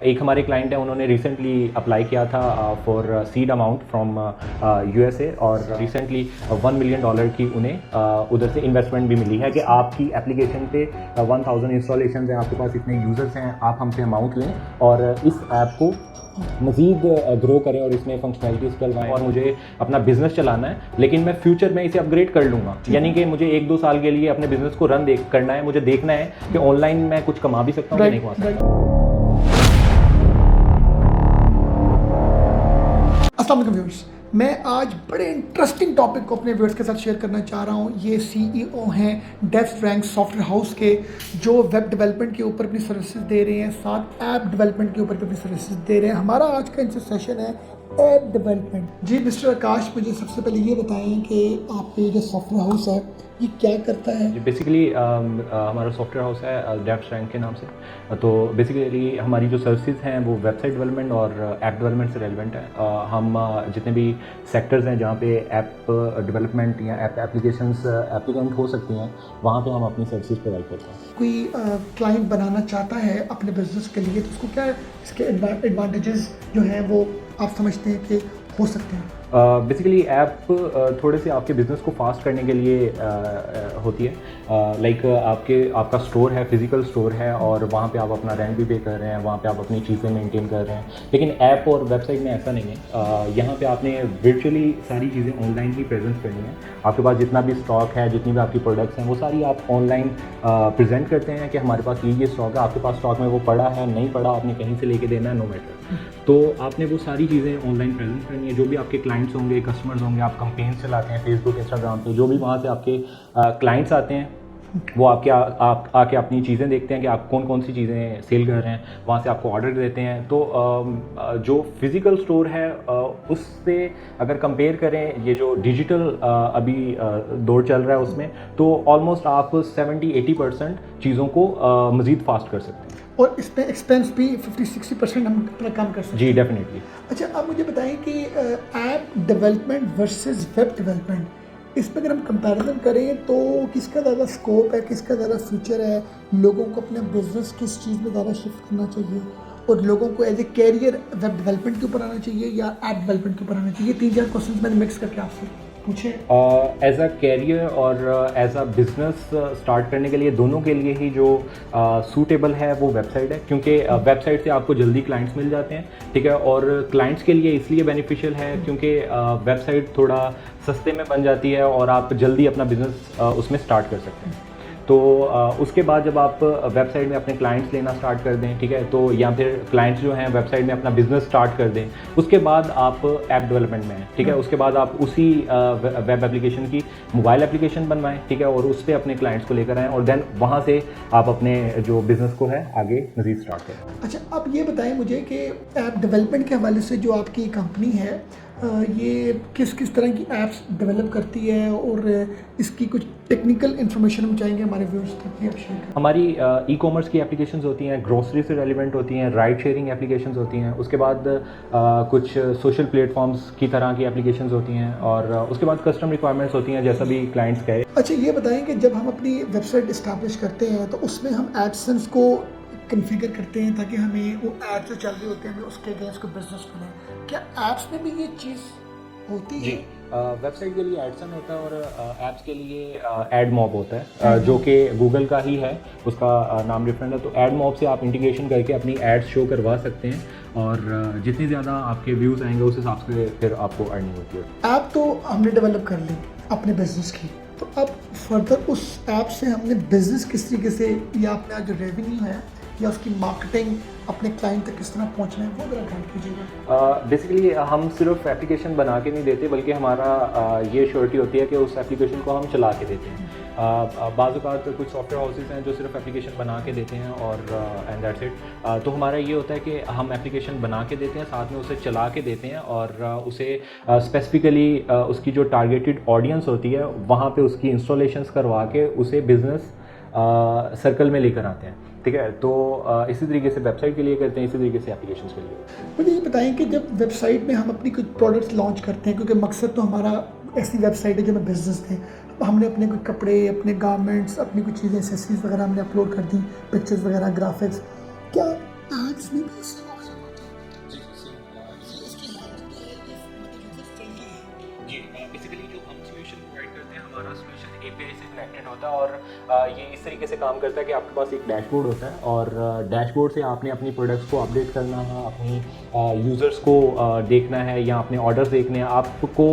एक हमारे क्लाइंट है, उन्होंने रिसेंटली अप्लाई किया था for seed amount from USA और रिसेंटली $1 मिलियन की उन्हें उधर से इन्वेस्टमेंट भी मिली है कि आपकी एप्लीकेशन पे 1000 इंस्टॉलेशन हैं, आपके पास इतने यूज़र्स हैं, आप हमसे अमाउंट लें और इस ऐप को मज़ीद ग्रो करें और इसमें फंक्शनैलिटीज़ डलवाएं और मुझे अपना बिजनेस चलाना है, लेकिन मैं फ्यूचर में इसे अपग्रेड कर लूँगा। यानी कि मुझे 1-2 साल के लिए अपने बिजनेस को रन करना है, मुझे देखना है कि ऑनलाइन मैं कुछ कमा भी सकता हूँ कि नहीं कमा सकता। अस्सलाम वालेकुम व्यूअर्स, मैं आज बड़े इंटरेस्टिंग टॉपिक को अपने व्यूअर्स के साथ शेयर करना चाह रहा हूँ। ये सीईओ हैं डेवस्ट्रैंक सॉफ्टवेयर हाउस के, जो वेब डेवलपमेंट के ऊपर अपनी सर्विसेज दे रहे हैं, साथ ऐप डेवलपमेंट के ऊपर भी अपनी सर्विसेज दे रहे हैं। हमारा आज का इनसे सेशन है ऐप डेवलपमेंट। जी मिस्टर आकाश, मुझे सबसे पहले ये बताएं कि आपका ये जो सॉफ्टवेयर हाउस है ये क्या करता है? जी बेसिकली हमारा सॉफ्टवेयर हाउस है डेवस्ट्रैंक के नाम से। तो बेसिकली हमारी जो सर्विसेज हैं वो वेबसाइट डेवलपमेंट और ऐप डेवलपमेंट से रेलिवेंट है। हम जितने भी सेक्टर्स हैं जहाँ पे ऐप डेवलपमेंट या ऐप एप्लीकेशंस एप्लीकेंट हो सकती हैं, वहाँ पे हम अपनी सर्विसेज प्रोवाइड करते हैं। कोई क्लाइंट बनाना चाहता है अपने बिजनेस के लिए, तो उसको क्या इसके एडवांटेजेस जो हैं वो आप समझते हैं कि हो सकते हैं? बेसिकली ऐप थोड़े से आपके बिज़नेस को फास्ट करने के लिए होती है। लाइक आपका स्टोर है, फिजिकल स्टोर है और वहाँ पे आप अपना रेंट भी पे कर रहे हैं, वहाँ पे आप अपनी चीज़ें मेंटेन कर रहे हैं। लेकिन ऐप और वेबसाइट में ऐसा नहीं है। यहाँ पे आपने वर्चुअली सारी चीज़ें ऑनलाइन ही प्रेजेंट करनी है। आपके पास जितना भी स्टॉक है, जितनी भी आपकी प्रोडक्ट्स हैं, वो सारी आप ऑनलाइन प्रेजेंट करते हैं कि हमारे पास ये स्टॉक है। आपके पास स्टॉक में वो पड़ा है नहीं पड़ा, आपने कहीं से लेके देना है, नो मैटर। तो आपने वो सारी चीज़ें ऑनलाइन प्रेजेंट करनी है। जो भी आपके क्लाइंट्स होंगे, कस्टमर्स होंगे, आप कैंपेन चलाते हैं फेसबुक, इंस्टाग्राम पे, जो भी वहाँ से आपके क्लाइंट्स आते हैं वो आप आके अपनी चीज़ें देखते हैं कि आप कौन कौन सी चीज़ें सेल कर रहे हैं, वहाँ से आपको ऑर्डर देते हैं। तो जो फिज़िकल स्टोर है उससे अगर कंपेयर करें ये जो डिजिटल अभी दौर चल रहा है उसमें, तो ऑलमोस्ट आप 70-80% चीज़ों को मज़ीद फास्ट कर सकते हैं और इस पे एक्सपेंस भी 50-60% हम अपना काम कर सकते हैं। जी डेफिनेटली। अच्छा, आप मुझे बताएं कि app development versus web development, इस पर अगर हम कंपैरिजन करें तो किसका ज़्यादा स्कोप है, किसका ज़्यादा फ्यूचर है? लोगों को अपने बिजनेस किस चीज़ में ज़्यादा शिफ्ट करना चाहिए और लोगों को as a career web development के ऊपर आना चाहिए या ऐप डेवलपमेंट के ऊपर आना चाहिए? 3-4 क्वेश्चन मैंने मिक्स करके आपसे पूछे। एज अ कैरियर और एज अ बिजनेस स्टार्ट करने के लिए दोनों के लिए ही जो सूटेबल है वो वेबसाइट है, क्योंकि वेबसाइट से आपको जल्दी क्लाइंट्स मिल जाते हैं, ठीक है। और क्लाइंट्स के लिए इसलिए बेनिफिशियल है क्योंकि वेबसाइट थोड़ा सस्ते में बन जाती है और आप जल्दी अपना बिजनेस उसमें स्टार्ट कर सकते हैं। तो उसके बाद जब आप वेबसाइट में अपने क्लाइंट्स लेना स्टार्ट कर दें, ठीक है, तो या फिर क्लाइंट्स जो हैं वेबसाइट में अपना बिजनेस स्टार्ट कर दें, उसके बाद आप ऐप डेवलपमेंट में हैं, ठीक है। उसके बाद आप उसी वेब एप्लीकेशन की मोबाइल एप्लीकेशन बनवाएं, ठीक है, और उस पर अपने क्लाइंट्स को लेकर आएँ और देन वहाँ से आप अपने जो बिज़नेस को है आगे मज़ीद स्टार्ट करें। अच्छा, आप ये बताएं मुझे कि ऐप डेवलपमेंट के हवाले से जो आपकी कंपनी है ये किस किस तरह की ऐप्स डेवलप करती है और इसकी कुछ टेक्निकल इन्फॉर्मेशन हम चाहेंगे हमारे व्यूअर्स तक भी आप शेयर करें। हमारी ई कॉमर्स की एप्लीकेशंस होती हैं, ग्रोसरी से रेलिवेंट होती हैं, राइड शेयरिंग एप्लीकेशंस होती हैं, उसके बाद कुछ सोशल प्लेटफॉर्म्स की तरह की एप्लीकेशंस होती हैं और उसके बाद कस्टम रिक्वायरमेंट्स होती हैं जैसा भी क्लाइंट्स कहे। अच्छा, ये बताएं कि जब हम अपनी वेबसाइट इस्टेब्लिश करते हैं तो उसमें हम एडसेंस को कन्फिगर करते हैं ताकि हमें वो एड्स जो चल रहे होते हैं उसके अगेंस्ट को बिजनेस बने। क्या ऐप्स में भी ये चीज़ होती है? वेबसाइट के लिए एडसन होता है और ऐप्स के लिए एडमॉब होता है, जो कि गूगल का ही है, उसका नाम डिफरेंट है। तो एडमॉब से आप इंटीग्रेशन करके अपनी एड्स शो करवा सकते हैं और जितनी ज़्यादा आपके व्यूज़ आएंगे उस हिसाब से फिर आपको अर्निंग होती है। ऐप तो हमने डेवलप कर ली अपने बिजनेस की, तो अब फर्दर उस ऐप से हमने बिजनेस किस तरीके से या अपना जो रेवेन्यू है या उसकी मार्केटिंग अपने क्लाइंट तक किस तरह पहुंचना है वो जरा गाइड कीजिएगा। बेसिकली हम सिर्फ एप्लीकेशन बना के नहीं देते, बल्कि हमारा ये श्योरिटी होती है कि उस एप्लीकेशन को हम चला के देते हैं। बाज़ औक़ात कुछ सॉफ्टवेयर हाउसेस हैं जो सिर्फ एप्लीकेशन बना के देते हैं और एंड दैट्स इट। तो हमारा ये होता है कि हम एप्लीकेशन बना के देते हैं, साथ में उसे चला के देते हैं और उसे स्पेसिफिकली उसकी जो टारगेटेड ऑडियंस होती है वहाँ पे उसकी इंस्टॉलेशंस करवा के उसे बिज़नेस सर्कल में लेकर आते हैं, ठीक है। तो इसी तरीके से वेबसाइट के लिए करते हैं, इसी तरीके से एप्लीकेशंस के लिए। मुझे ये बताएं कि जब वेबसाइट में हम अपनी कुछ प्रोडक्ट्स लॉन्च करते हैं, क्योंकि मकसद तो हमारा ऐसी वेबसाइट है जो मैं बिज़नेस थे, हमने अपने कुछ कपड़े, अपने गारमेंट्स, अपनी कुछ चीज़ें, एक्सेसरीज वगैरह हमने अपलोड कर दी, पिक्चर्स वगैरह, ग्राफिक्स, क्या एड्स में भी API से कनेक्टेड होता है और ये इस तरीके से काम करता है कि आपके पास एक डैशबोर्ड होता है और डैशबोर्ड से आपने अपनी प्रोडक्ट्स को अपडेट करना है, अपनी यूज़र्स को देखना है या अपने ऑर्डर्स देखने हैं। आपको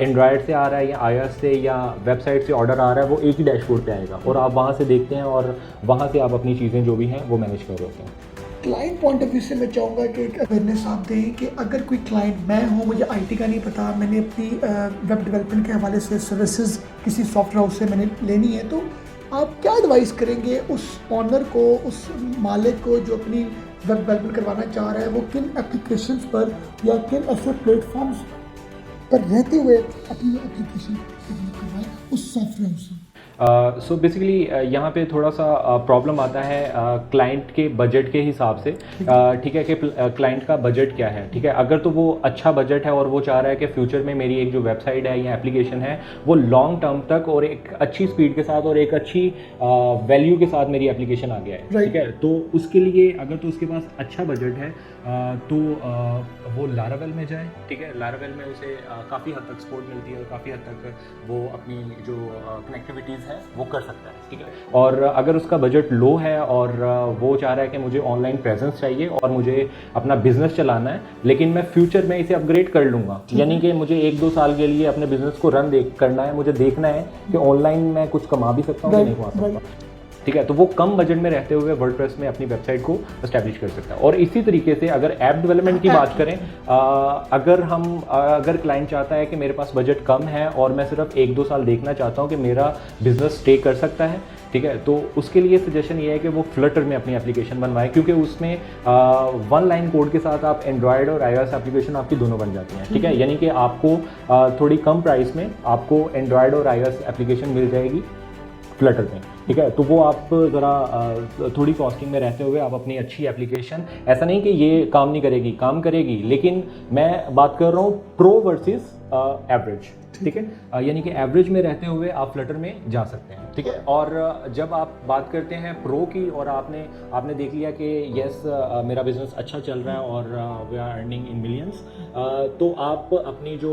एंड्रॉयड से आ रहा है या iOS से या वेबसाइट से ऑर्डर आ रहा है, वो एक ही डैशबोर्ड पे आएगा और आप वहाँ से देखते हैं और वहाँ से आप अपनी चीज़ें जो भी हैं वो मैनेज कर रहे होते हैं। क्लाइंट पॉइंट ऑफ व्यू से मैं चाहूँगा कि एक अवेयरनेस आप दें कि अगर कोई क्लाइंट, मैं हूँ, मुझे IT का नहीं पता, मैंने अपनी वेब डेवलपमेंट के हवाले से सर्विसेज किसी सॉफ्टवेयर हाउस से मैंने लेनी है, तो आप क्या एडवाइस करेंगे उस ऑनर को, उस मालिक को जो अपनी वेब डेवलपमेंट करवाना चाह रहा है, वो किन एप्लीकेशंस पर या किन ऐसे प्लेटफॉर्म्स पर रहते हुए अपनी एप्लीकेशन डेवलप करवाएं उस सॉफ्टवेयर हाउस से? सो बेसिकली यहाँ पे थोड़ा सा प्रॉब्लम आता है क्लाइंट के बजट के हिसाब से, ठीक है, कि क्लाइंट का बजट क्या है, ठीक है। अगर तो वो अच्छा बजट है और वो चाह रहा है कि फ्यूचर में मेरी एक जो वेबसाइट है या एप्लीकेशन है वो लॉन्ग टर्म तक और एक अच्छी स्पीड के साथ और एक अच्छी वैल्यू के साथ मेरी एप्लीकेशन आ गया है, ठीक है, तो उसके लिए अगर तो उसके पास अच्छा बजट है तो वो लारावेल में जाए, ठीक है। लारावेल में उसे काफ़ी हद तक सपोर्ट मिलती है और काफ़ी हद तक वो अपनी जो कनेक्टिविटीज़ है वो कर सकता है, ठीक है। और अगर उसका बजट लो है और वो चाह रहा है कि मुझे ऑनलाइन प्रेजेंस चाहिए और मुझे अपना बिजनेस चलाना है, लेकिन मैं फ्यूचर में इसे अपग्रेड कर लूँगा, यानी कि मुझे 1-2 साल के लिए अपने बिजनेस को रन करना है, मुझे देखना है कि ऑनलाइन मैं कुछ कमा भी सकता हूँ कि नहीं कमा सकता, ठीक है, तो वो कम बजट में रहते हुए वर्डप्रेस में अपनी वेबसाइट को एस्टैब्लिश कर सकता है। और इसी तरीके से अगर ऐप डेवलपमेंट की बात करें, अगर क्लाइंट चाहता है कि मेरे पास बजट कम है और मैं सिर्फ 1-2 साल देखना चाहता हूं कि मेरा बिजनेस स्टे कर सकता है, ठीक है, तो उसके लिए सजेशन ये है कि वो फ्लटर में अपनी एप्लीकेशन बनवाए, क्योंकि उसमें 1 लाइन कोड के साथ आप एंड्रॉयड और iOS एप्लीकेशन आपकी दोनों बन जाती हैं, ठीक है, यानी कि आपको थोड़ी कम प्राइस में आपको एंड्रॉयड और iOS एप्लीकेशन मिल जाएगी फ्लटर में, ठीक है। तो वो आप ज़रा थोड़ी कॉस्टिंग में रहते हुए आप अपनी अच्छी एप्लीकेशन, ऐसा नहीं कि ये काम नहीं करेगी, काम करेगी, लेकिन मैं बात कर रहा हूँ प्रो वर्सेस एवरेज, ठीक है, यानी कि एवरेज में रहते हुए आप फ्लटर में जा सकते हैं, ठीक है। और जब आप बात करते हैं प्रो की और आपने देख लिया कि यस मेरा बिजनेस अच्छा चल रहा है और we are earning in millions, तो आप अपनी जो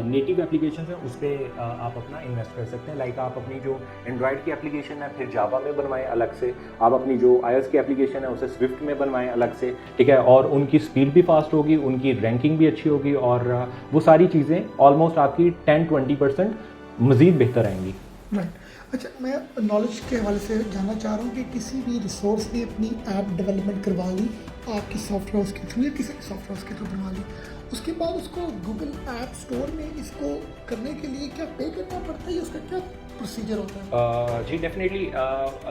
नेटिव एप्लीकेशन है उस पर आप अपना इन्वेस्ट कर सकते हैं। लाइक आप अपनी जो एंड्रॉयड की एप्लीकेशन है फिर जावा में बनवाएं अलग से, आप अपनी जो iOS की एप्लीकेशन है उसे स्विफ्ट में बनवाएं अलग से, ठीक है, और उनकी स्पीड भी फास्ट होगी, उनकी रैंकिंग भी अच्छी होगी और वो सारी चीज़ें ऑलमोस्ट आपकी 10-20% मज़ीद बेहतर आएंगी। राइट। अच्छा, मैं नॉलेज के हवाले से जानना चाह रहा हूँ कि किसी भी रिसोर्स ने अपनी ऐप डेवलपमेंट करवा ली आपकी सॉफ्टवेयर हाउस के थ्रू या किसी सॉफ्टवेयर हाउस के थ्रू बनवा ली, उसके बाद उसको गूगल ऐप स्टोर में इसको करने के लिए क्या पे करना पड़ता है या उसका क्या प्रोसीजर होता है? जी डेफिनेटली,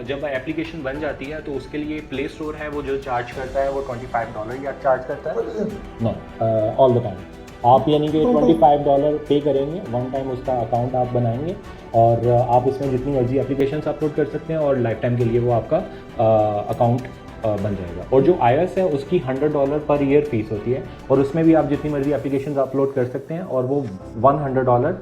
जब एप्लीकेशन बन जाती है तो उसके लिए प्ले स्टोर है वो जो चार्ज करता है वो $25 या चार्ज करता है, नहीं, ऑल द टाइम आप, यानी कि $25 पे करेंगे, 1 टाइम उसका अकाउंट आप बनाएंगे और आप उसमें जितनी मर्जी एप्लीकेशन अपलोड कर सकते हैं और लाइफ टाइम के लिए वो आपका अकाउंट बन जाएगा। और जो iOS है उसकी $100 पर ईयर फीस होती है और उसमें भी आप जितनी मर्जी एप्लीकेशन अपलोड कर सकते हैं और वो $100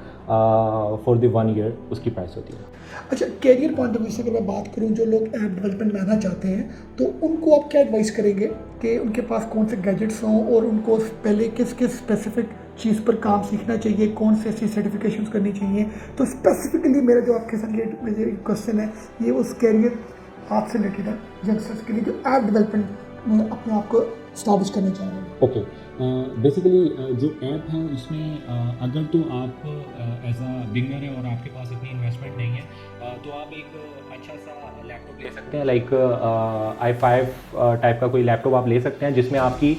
फॉर द 1 ईयर उसकी प्राइस होती है। अच्छा, कैरियर पॉइंट ऑफ व्यू से अगर मैं बात करूं, जो लोग ऐप डेवलपमेंट में आना चाहते हैं तो उनको आप क्या एडवाइस करेंगे कि उनके पास कौन से गैजेट्स हों और उनको पहले किस किस स्पेसिफिक चीज़ पर काम सीखना चाहिए, कौन से ऐसी सर्टिफिकेशंस करनी चाहिए? तो स्पेसिफिकली मेरा जो आपके साथ ये क्वेश्चन है ये उस कैरियर आप से रिलेटेड है, यंगस्टर्स के लिए जो ऐप डेवलपमेंट में अपने आप को स्टैब्लिश करना चाह रहे हैं। ओके, बेसिकली जो ऐप है उसमें अगर तो आप एज अ बिगनर है और आपके पास इतनी इन्वेस्टमेंट नहीं है तो आप एक अच्छा सा लैपटॉप ले सकते हैं, लाइक i5 टाइप का कोई लैपटॉप आप ले सकते हैं जिसमें आपकी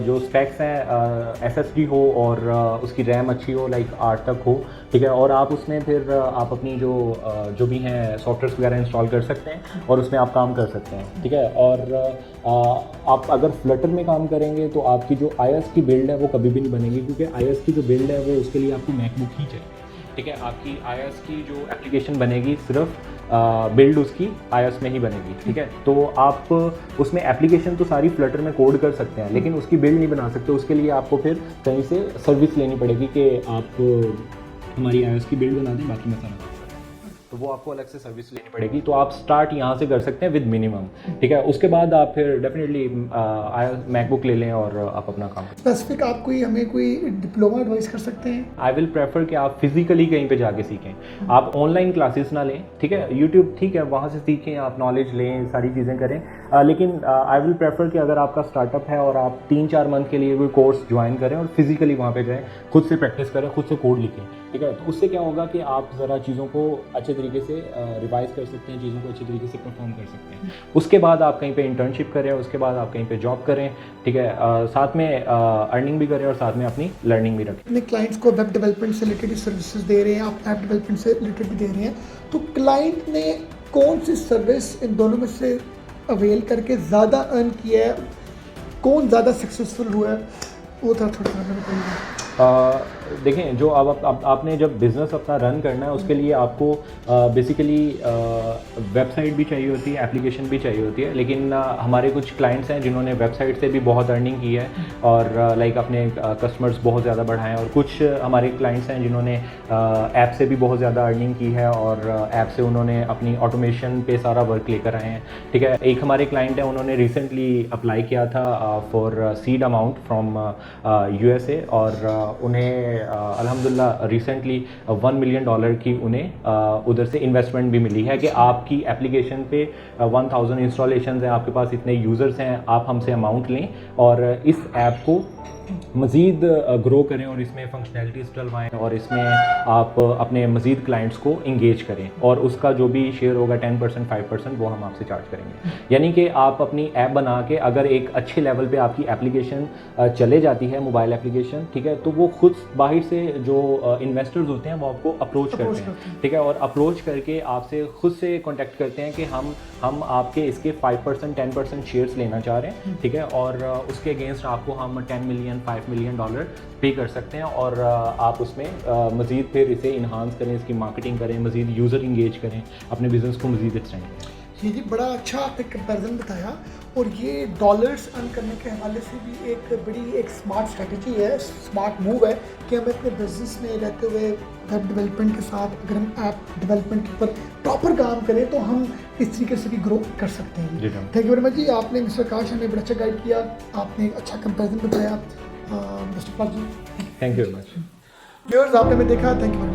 जो स्पेक्स हैं SSD हो और उसकी रैम अच्छी हो, लाइक 8 तक हो, ठीक है, और आप उसमें फिर आप अपनी जो भी हैं सॉफ्टवेयर वगैरह इंस्टॉल कर सकते हैं और उसमें आप काम कर सकते हैं, ठीक है। और आप अगर फ्लटर में काम करेंगे तो आपकी जो iOS की बिल्ड है वो कभी भी नहीं बनेगी, क्योंकि iOS की जो बिल्ड है वो उसके लिए आपको मैकबुक ही चाहिए, ठीक है। आपकी iOS की जो एप्लीकेशन बनेगी सिर्फ बिल्ड उसकी iOS में ही बनेगी, ठीक है। तो आप उसमें एप्लीकेशन तो सारी फ्लटर में कोड कर सकते हैं लेकिन उसकी बिल्ड नहीं बना सकते, उसके लिए आपको फिर कहीं से सर्विस लेनी पड़ेगी कि आप हमारी iOS की बिल्ड बना दें, बाकी मैं सारा। तो वो आपको अलग से सर्विस लेनी पड़ेगी। तो आप स्टार्ट यहाँ से कर सकते हैं विद मिनिमम, ठीक है। उसके बाद आप फिर डेफिनेटली मैकबुक ले लें और आप अपना काम करें। स्पेसिफिक आप कोई हमें कोई डिप्लोमा एडवाइस कर सकते हैं? आई विल प्रेफर कि आप फिजिकली कहीं पे जाके सीखें, आप ऑनलाइन क्लासेस ना लें, ठीक है। यूट्यूब ठीक है, वहाँ से सीखें, आप नॉलेज लें, सारी चीज़ें करें, लेकिन आई विल प्रेफर कि अगर आपका स्टार्टअप है और आप 3-4 मंथ के लिए कोई कोर्स ज्वाइन करें और फिजिकली वहाँ पे जाएं, खुद से प्रैक्टिस करें, खुद से कोड लिखें, ठीक है। तो उससे क्या होगा कि आप ज़रा चीज़ों को अच्छे तरीके से रिवाइज कर सकते हैं, चीज़ों को अच्छे तरीके से परफॉर्म कर सकते हैं। उसके बाद आप कहीं पे इंटर्नशिप करें, उसके बाद आप कहीं पे जॉब करें, ठीक है। साथ में अर्निंग भी करें और साथ में अपनी लर्निंग भी रखें। अपने क्लाइंट्स को वेब डेवलपमेंट से रिलेटेड सर्विसेज दे रहे हैं, आप ऐप डेवलपमेंट से रिलेटेड भी दे रहे हैं, तो क्लाइंट ने कौन सी सर्विस इन दोनों में से अवेल करके ज़्यादा अर्न किया है, कौन ज़्यादा सक्सेसफुल हुआ है, वो थोड़ा बताइए। देखें, जो अब आपने जब बिज़नेस अपना रन करना है उसके लिए आपको बेसिकली वेबसाइट भी चाहिए होती है, एप्लीकेशन भी चाहिए होती है, लेकिन हमारे कुछ क्लाइंट्स हैं जिन्होंने वेबसाइट से भी बहुत अर्निंग की है और लाइक अपने कस्टमर्स बहुत ज़्यादा बढ़ाए हैं, और कुछ हमारे क्लाइंट्स हैं जिन्होंने ऐप से भी बहुत ज़्यादा अर्निंग की है और ऐप से उन्होंने अपनी ऑटोमेशन पे सारा वर्क लेकर आए हैं, ठीक है। एक हमारे क्लाइंट है, उन्होंने रिसेंटली अप्लाई किया था for seed amount from USA और उन्हें अल्हम्दुलिल्लाह रिसेंटली $1 मिलियन की उन्हें उधर से इन्वेस्टमेंट भी मिली है कि आपकी एप्लीकेशन पे 1000 इंस्टॉलेशंस हैं, आपके पास इतने यूज़र्स हैं, आप हमसे अमाउंट लें और इस ऐप को मज़ीद ग्रो करें और इसमें फंक्शनैलिटीज़ डलवाएं और इसमें आप अपने मज़ीद क्लाइंट्स को इंगेज करें और उसका जो भी शेयर होगा 10% 5% वो हम आपसे चार्ज करेंगे। यानी कि आप अपनी ऐप बना के अगर एक अच्छे लेवल पे आपकी एप्लीकेशन चले जाती है, मोबाइल एप्लीकेशन, ठीक है, तो वो खुद बाहर से जो इन्वेस्टर्स होते हैं वो आपको अप्रोच करते हैं, ठीक है, और अप्रोच करके आपसे खुद से कॉन्टेक्ट करते हैं कि हम आपके इसके 5% 10% शेयर्स लेना चाह रहे हैं, ठीक है, और उसके अगेंस्ट आपको हम $10 मिलियन $5 मिलियन पे कर सकते हैं और आप उसमें मज़ीद फिर इसे इन्हांस करें, इसकी मार्केटिंग करें, मज़ीद यूज़र इंगेज करें, अपने बिज़नेस को मज़ीद एक्सटेंड करें। ये जी बड़ा अच्छा आपने कंपैरिजन बताया और ये डॉलर्स अर्न करने के हवाले से भी एक स्मार्ट स्ट्रेटजी है, स्मार्ट मूव है कि हम अपने बिजनेस में रहते हुए वेब डेवलपमेंट के साथ अगर हम ऐप डेवलपमेंट के ऊपर प्रॉपर काम करें तो हम इस तरीके से भी ग्रो कर सकते हैं। थैंक यू वेरी मच जी, आपने मिस्टर आकाश हमें बड़ा अच्छा गाइड किया, आपने एक अच्छा कंपैरिजन बताया। बेस्ट ऑफ लक जी। Thank you very much. Viewers, आपने हमें देखा, थैंक यू।